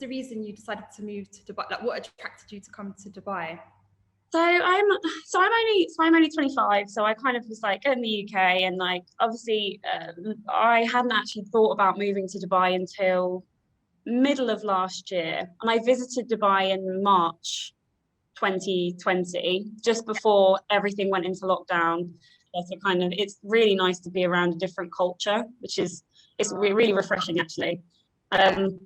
the reason you decided to move to Dubai? Like, what attracted you to come to Dubai? I'm only 25, so I kind of was like in the UK, and like obviously I hadn't actually thought about moving to Dubai until middle of last year, and I visited Dubai in March 2020, just before everything went into lockdown. So kind of, it's really nice to be around a different culture, which is really refreshing actually. Um,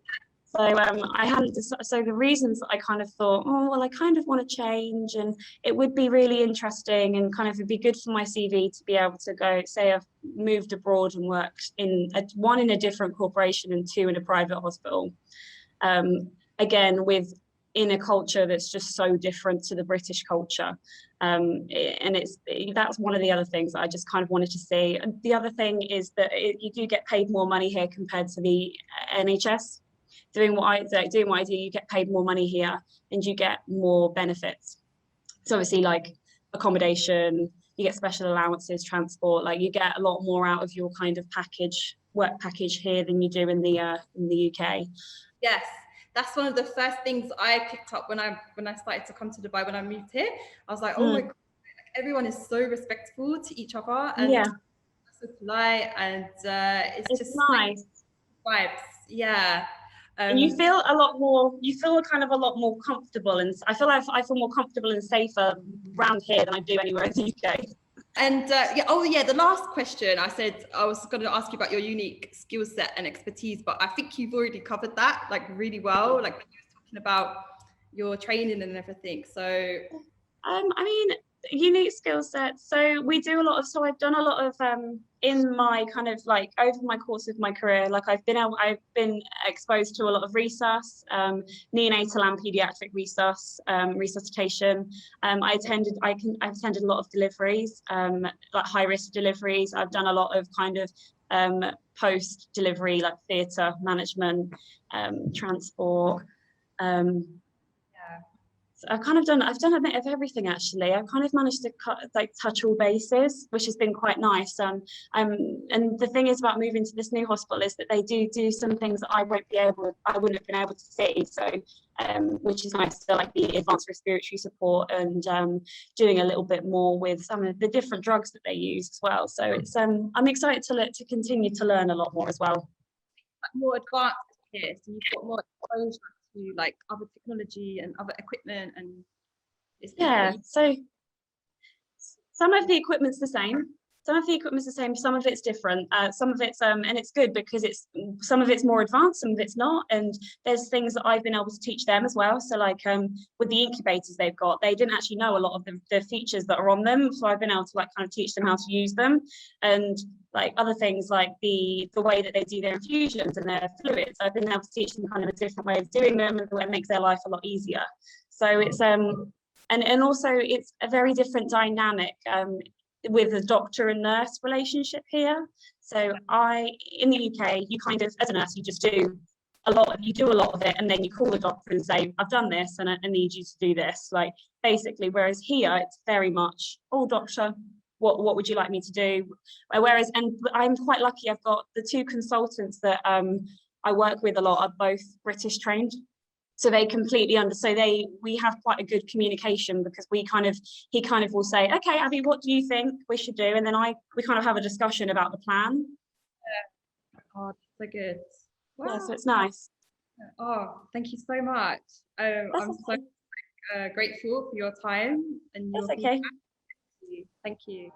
I hadn't so the reasons that I kind of thought, oh well, I kind of want to change, and it would be really interesting, and kind of it'd be good for my CV to be able to go say I've moved abroad and worked in one in a different corporation and two in a private hospital. Again, in a culture that's just so different to the British culture. And that's one of the other things that I just kind of wanted to see. And the other thing is that you do get paid more money here compared to the NHS. Doing what I do, you get paid more money here, and you get more benefits. So obviously, like accommodation, you get special allowances, transport. Like you get a lot more out of your kind of work package here than you do in the UK. Yes, that's one of the first things I picked up when I started to come to Dubai. When I moved here, I was like, oh my God, like, everyone is so respectful to each other and so polite, and it's just nice vibes. Yeah. And you feel kind of a lot more comfortable, and I feel more comfortable and safer around here than I do anywhere in the UK. And the last question, I said I was going to ask you about your unique skill set and expertise, but I think you've already covered that like really well, like when you were talking about your training and everything. So I mean, unique skill set. So I've done a lot of in my kind of like over my course of my career, like I've been exposed to a lot of resus, neonatal and pediatric resuscitation. I've attended a lot of deliveries, like high risk deliveries. I've done a lot of kind of post delivery, like theatre management, transport. I've done a bit of everything actually. I've kind of managed to touch all bases, which has been quite nice. And the thing is about moving to this new hospital is that they do some things that I wouldn't have been able to see. So, which is nice. So like the advanced respiratory support and doing a little bit more with some of the different drugs that they use as well. So it's I'm excited to continue to learn a lot more as well. More advanced here, so you've got more exposure to like other technology and other equipment, and so some of the equipment's the same, some of it's different, some of it's and it's good because some of it's more advanced, some of it's not, and there's things that I've been able to teach them as well. So like with the incubators they've got, they didn't actually know a lot of the features that are on them, so I've been able to like kind of teach them how to use them. And like other things like the way that they do their infusions and their fluids, I've been able to teach them kind of a different way of doing them, and the way it makes their life a lot easier. So it's and also it's a very different dynamic with the doctor and nurse relationship here. So in the UK, you kind of, as a nurse, you just do a lot of it, and then you call the doctor and say, I've done this and I need you to do this, like basically. Whereas here it's very much, oh doctor, what would you like me to do? Whereas, and I'm quite lucky, I've got the two consultants that I work with a lot are both British trained. So they completely we have quite a good communication, because he kind of will say, okay, Abby, what do you think we should do? And then we kind of have a discussion about the plan. Yeah. Oh, so good. Wow. Yeah, so it's nice. Oh, thank you so much. I'm so grateful for your time and your feedback. Thank you.